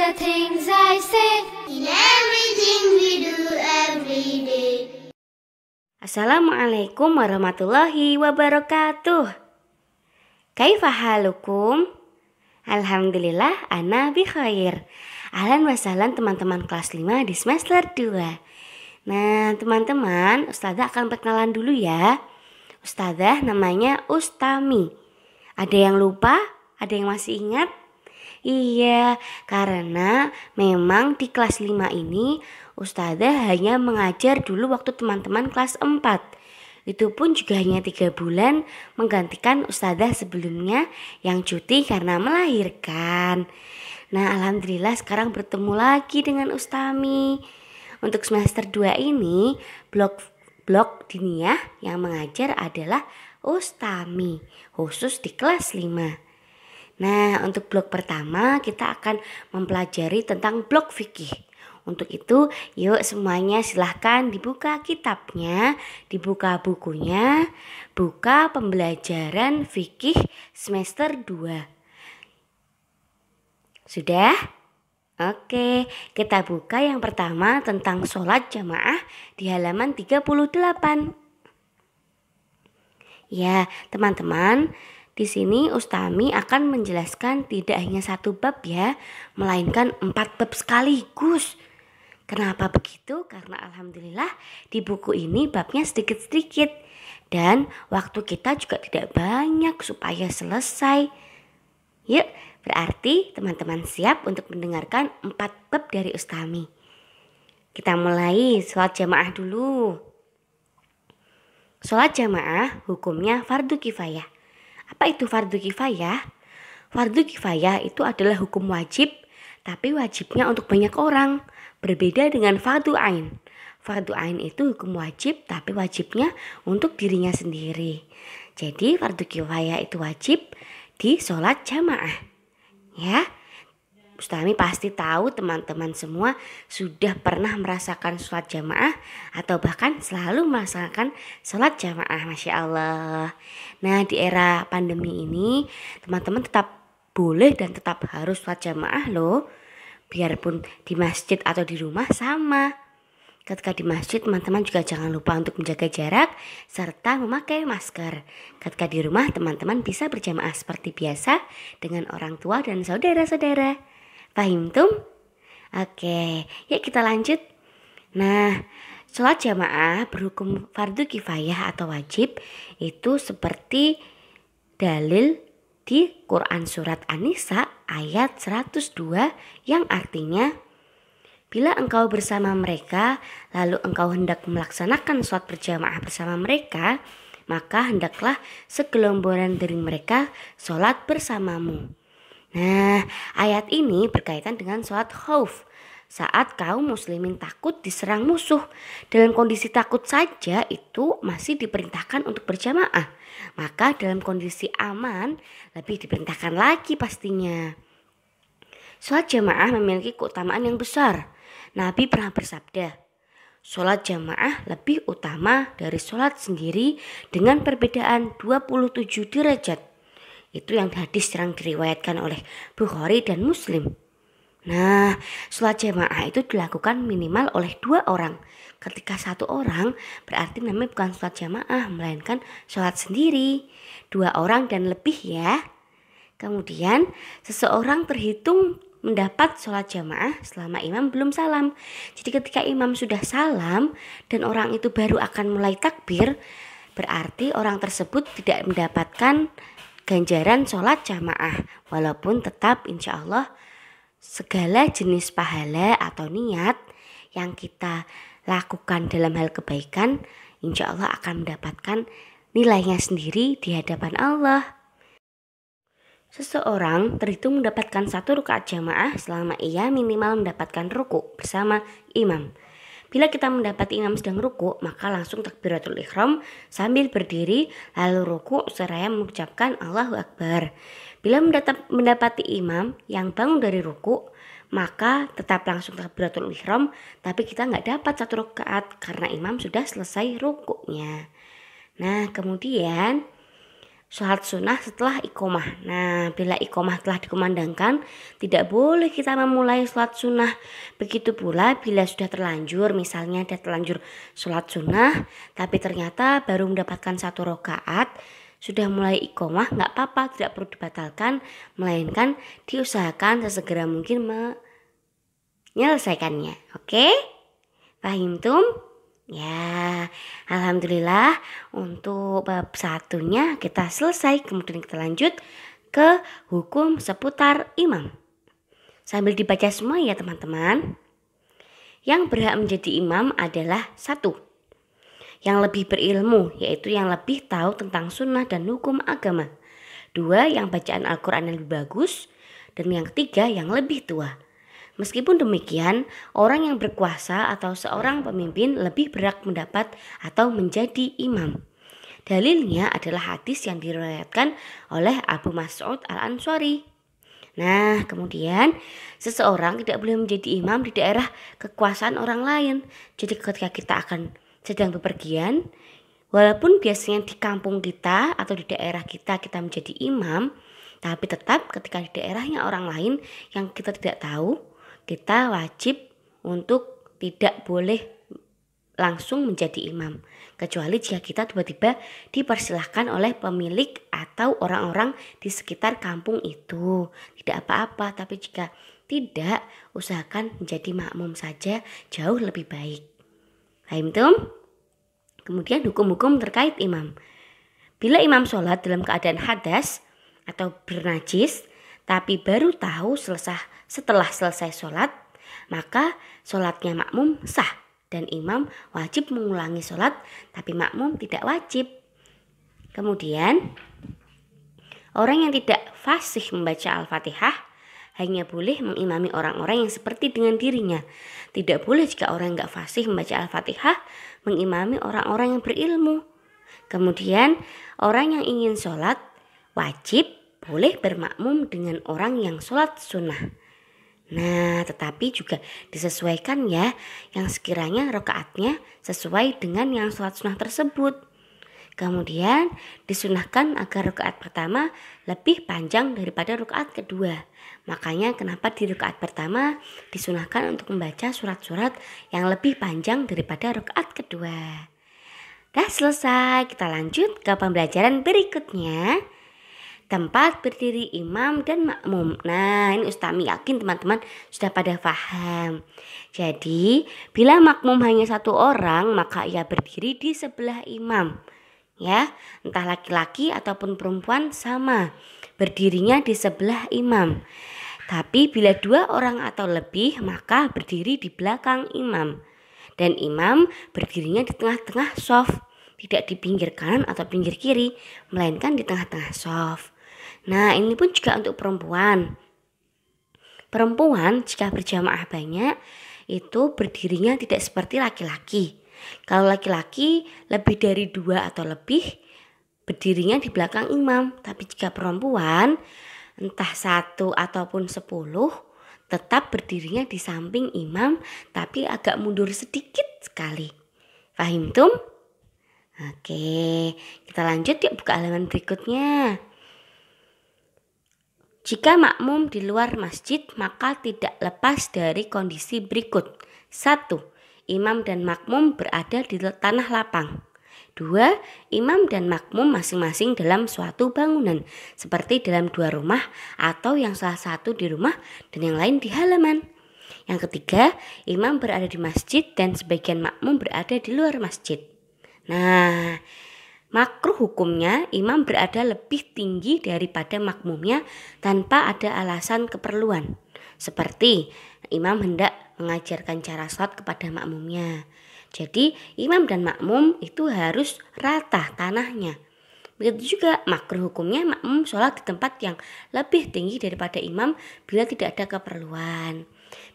the things I say, in everything we do every day. Assalamualaikum warahmatullahi wabarakatuh. Kaifa halukum? Alhamdulillah ana bi khair. Ahlan wa sahlan teman-teman kelas 5 di semester 2. Nah, teman-teman, Ustazah akan perkenalan dulu ya. Ustazah namanya Ustami. Ada yang lupa? Ada yang masih ingat? Iya, karena memang di kelas 5 ini Ustazah hanya mengajar dulu waktu teman-teman kelas 4. Itu pun juga hanya 3 bulan menggantikan Ustazah sebelumnya yang cuti karena melahirkan. Nah, alhamdulillah sekarang bertemu lagi dengan Ustami. Untuk semester 2 ini blok diniyah yang mengajar adalah Ustami, khusus di kelas 5. Nah, untuk blok pertama kita akan mempelajari tentang blok fikih. Untuk itu, yuk semuanya silahkan dibuka kitabnya, dibuka bukunya, buka pembelajaran fikih semester 2. Sudah? Oke, kita buka yang pertama tentang sholat jamaah di halaman 38. Ya, teman-teman, di sini Ustami akan menjelaskan tidak hanya satu bab ya, melainkan 4 bab sekaligus. Kenapa begitu? Karena alhamdulillah di buku ini babnya sedikit-sedikit dan waktu kita juga tidak banyak supaya selesai. Yuk, berarti teman-teman siap untuk mendengarkan 4 bab dari Ustami. Kita mulai sholat jamaah dulu. Sholat jamaah hukumnya fardu kifayah. Apa itu fardu kifayah? Fardu kifayah itu adalah hukum wajib, tapi wajibnya untuk banyak orang. Berbeda dengan fardu ain. Fardu ain itu hukum wajib, tapi wajibnya untuk dirinya sendiri. Jadi fardu kifayah itu wajib di sholat jamaah. Ya, Ustami pasti tahu teman-teman semua sudah pernah merasakan sholat jamaah atau bahkan selalu merasakan sholat jamaah, Masya Allah. Nah, di era pandemi ini teman-teman tetap boleh dan tetap harus sholat jamaah loh. Biarpun di masjid atau di rumah sama. Ketika di masjid teman-teman juga jangan lupa untuk menjaga jarak serta memakai masker. Ketika di rumah teman-teman bisa berjamaah seperti biasa dengan orang tua dan saudara-saudara. Paham tum? Oke, yuk kita lanjut. Nah, sholat jamaah berhukum fardu kifayah atau wajib itu seperti dalil di Quran surat An-Nisa ayat 102 yang artinya, bila engkau bersama mereka lalu engkau hendak melaksanakan sholat berjamaah bersama mereka, maka hendaklah segelomboran dari mereka sholat bersamamu. Nah, ayat ini berkaitan dengan sholat khauf. Saat kaum muslimin takut diserang musuh, dalam kondisi takut saja itu masih diperintahkan untuk berjamaah. Maka dalam kondisi aman lebih diperintahkan lagi pastinya. Sholat jamaah memiliki keutamaan yang besar. Nabi pernah bersabda, sholat jamaah lebih utama dari sholat sendiri dengan perbedaan 27 derajat. Itu yang hadis yang diriwayatkan oleh Bukhari dan Muslim. Nah, sholat jamaah itu dilakukan minimal oleh 2 orang. Ketika 1 orang berarti namanya bukan sholat jamaah, melainkan sholat sendiri. 2 orang dan lebih ya. Kemudian seseorang terhitung mendapat sholat jamaah selama imam belum salam. Jadi ketika imam sudah salam dan orang itu baru akan mulai takbir, berarti orang tersebut tidak mendapatkan ganjaran sholat jamaah, walaupun tetap insya Allah segala jenis pahala atau niat yang kita lakukan dalam hal kebaikan insya Allah akan mendapatkan nilainya sendiri di hadapan Allah. Seseorang terhitung mendapatkan 1 rakaat jamaah selama ia minimal mendapatkan ruku bersama imam. Bila kita mendapati imam sedang ruku, maka langsung takbiratul ihram sambil berdiri lalu ruku seraya mengucapkan Allahu Akbar. Bila mendapati imam yang bangun dari ruku, maka tetap langsung takbiratul ihram, tapi kita nggak dapat 1 rakaat karena imam sudah selesai rukunya. Nah, kemudian sholat sunnah setelah iqomah. Nah, bila iqomah telah dikumandangkan, tidak boleh kita memulai sholat sunnah. Begitu pula bila sudah terlanjur, misalnya sudah terlanjur sholat sunnah, tapi ternyata baru mendapatkan 1 rakaat, sudah mulai iqomah, nggak apa-apa, tidak perlu dibatalkan, melainkan diusahakan sesegera mungkin menyelesaikannya. Oke? Fahimtum? Ya, alhamdulillah untuk bab 1-nya kita selesai. Kemudian kita lanjut ke hukum seputar imam. Sambil dibaca semua ya teman-teman. Yang berhak menjadi imam adalah 1. Yang lebih berilmu, yaitu yang lebih tahu tentang sunnah dan hukum agama. 2. Yang bacaan Al-Quran yang lebih bagus. Dan yang ketiga yang lebih tua. Meskipun demikian, orang yang berkuasa atau seorang pemimpin lebih berhak mendapat atau menjadi imam. Dalilnya adalah hadis yang diriwayatkan oleh Abu Mas'ud Al-Ansari. Nah, kemudian seseorang tidak boleh menjadi imam di daerah kekuasaan orang lain. Jadi ketika kita akan sedang bepergian, walaupun biasanya di kampung kita atau di daerah kita menjadi imam, tapi tetap ketika di daerahnya orang lain yang kita tidak tahu, kita wajib untuk tidak boleh langsung menjadi imam. Kecuali jika kita tiba-tiba dipersilahkan oleh pemilik atau orang-orang di sekitar kampung itu. Tidak apa-apa, tapi jika tidak, usahakan menjadi makmum saja, jauh lebih baik. Paham tum? Kemudian hukum-hukum terkait imam. Bila imam sholat dalam keadaan hadas atau bernajis, tapi baru tahu setelah selesai sholat, maka sholatnya makmum sah dan imam wajib mengulangi sholat, tapi makmum tidak wajib. Kemudian orang yang tidak fasih membaca Al-Fatihah hanya boleh mengimami orang-orang yang seperti dengan dirinya. Tidak boleh jika orang yang tidak fasih membaca Al-Fatihah mengimami orang-orang yang berilmu. Kemudian orang yang ingin sholat wajib boleh bermakmum dengan orang yang sholat sunnah. Nah, tetapi juga disesuaikan ya, yang sekiranya rakaatnya sesuai dengan yang sholat sunnah tersebut. Kemudian disunahkan agar rakaat pertama lebih panjang daripada rakaat kedua. Makanya kenapa di rakaat pertama disunahkan untuk membaca surat-surat yang lebih panjang daripada rakaat kedua. Dah selesai, kita lanjut ke pembelajaran berikutnya. Tempat berdiri imam dan makmum. Nah, ini Ustami yakin teman-teman sudah pada paham. Jadi, bila makmum hanya 1 orang, maka ia berdiri di sebelah imam. Ya, entah laki-laki ataupun perempuan sama, berdirinya di sebelah imam. Tapi bila 2 orang atau lebih, maka berdiri di belakang imam. Dan imam berdirinya di tengah-tengah shaf, tidak di pinggir kanan atau pinggir kiri, melainkan di tengah-tengah shaf. Nah, ini pun juga untuk perempuan. Perempuan jika berjamaah banyak itu berdirinya tidak seperti laki-laki. Kalau laki-laki lebih dari 2 atau lebih berdirinya di belakang imam. Tapi jika perempuan entah 1 ataupun 10 tetap berdirinya di samping imam tapi agak mundur sedikit sekali. Fahim tum? Oke, kita lanjut yuk buka halaman berikutnya. Jika makmum di luar masjid, maka tidak lepas dari kondisi berikut. 1. Imam dan makmum berada di tanah lapang. 2. Imam dan makmum masing-masing dalam suatu bangunan, seperti dalam 2 rumah atau yang salah satu di rumah dan yang lain di halaman. Yang ketiga, imam berada di masjid dan sebagian makmum berada di luar masjid. Nah, makruh hukumnya imam berada lebih tinggi daripada makmumnya tanpa ada alasan keperluan. Seperti imam hendak mengajarkan cara sholat kepada makmumnya. Jadi imam dan makmum itu harus rata tanahnya. Begitu juga makruh hukumnya makmum sholat di tempat yang lebih tinggi daripada imam bila tidak ada keperluan.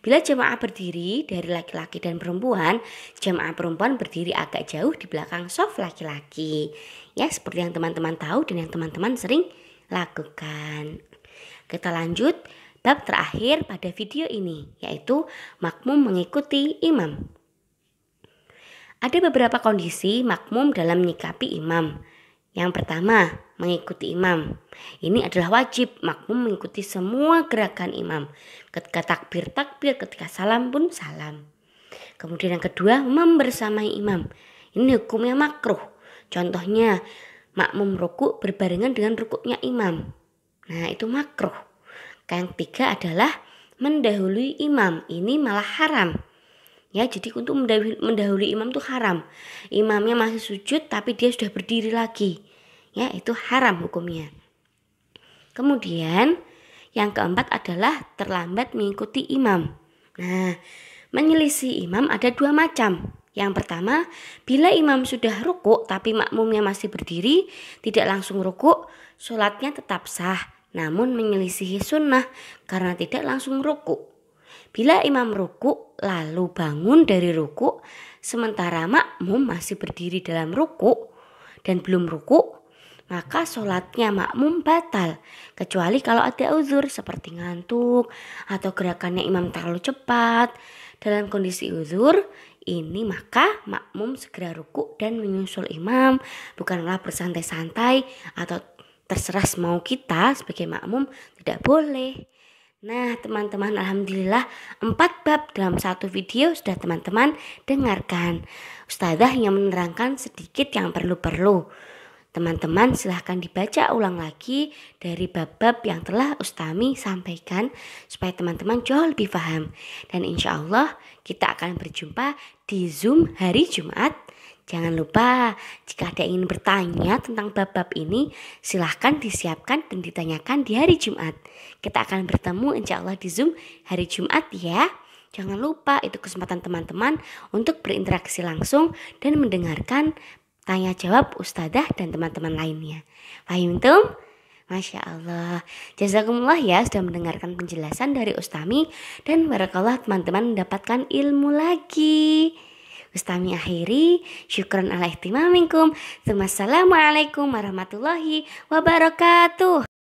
Bila jemaah berdiri dari laki-laki dan perempuan, jemaah perempuan berdiri agak jauh di belakang shaf laki-laki. Ya, seperti yang teman-teman tahu dan yang teman-teman sering lakukan. Kita lanjut bab terakhir pada video ini, yaitu makmum mengikuti imam. Ada beberapa kondisi makmum dalam menyikapi imam. Yang pertama, mengikuti imam. Ini adalah wajib, makmum mengikuti semua gerakan imam. Ketika takbir, takbir, ketika salam pun salam. Kemudian yang kedua, membersamai imam. Ini hukumnya makruh. Contohnya, makmum ruku berbarengan dengan rukuknya imam. Nah, itu makruh. Yang ketiga adalah mendahului imam. Ini malah haram. Ya, jadi untuk mendahului imam itu haram. Imamnya masih sujud tapi dia sudah berdiri lagi. Ya, itu haram hukumnya. Kemudian yang keempat adalah terlambat mengikuti imam. Nah, menyelisih imam ada dua macam. Yang pertama, bila imam sudah rukuk tapi makmumnya masih berdiri, tidak langsung rukuk, sholatnya tetap sah. Namun menyelisihi sunnah karena tidak langsung rukuk. Bila imam ruku lalu bangun dari ruku, sementara makmum masih berdiri dalam ruku dan belum ruku, maka sholatnya makmum batal. Kecuali kalau ada uzur seperti ngantuk atau gerakannya imam terlalu cepat. Dalam kondisi uzur ini maka makmum segera ruku dan menyusul imam, bukanlah bersantai-santai atau terserah mau kita sebagai makmum, tidak boleh. Nah teman-teman, alhamdulillah 4 bab dalam satu video sudah teman-teman dengarkan. Ustazah hanya menerangkan sedikit yang perlu-perlu. Teman-teman silahkan dibaca ulang lagi dari bab-bab yang telah Ustami sampaikan supaya teman-teman jauh lebih paham. Dan insya Allah kita akan berjumpa di Zoom hari Jumat. Jangan lupa jika ada yang ingin bertanya tentang bab-bab ini, silahkan disiapkan dan ditanyakan di hari Jumat. Kita akan bertemu insya Allah di Zoom hari Jumat ya. Jangan lupa itu kesempatan teman-teman untuk berinteraksi langsung dan mendengarkan tanya jawab Ustazah dan teman-teman lainnya. Fahimtum? Masya Allah. Jazakumullah ya sudah mendengarkan penjelasan dari Ustami, dan barakallah teman-teman mendapatkan ilmu lagi. Ustami akhiri, syukran ala ihtimamikum. Assalamualaikum warahmatullahi wabarakatuh.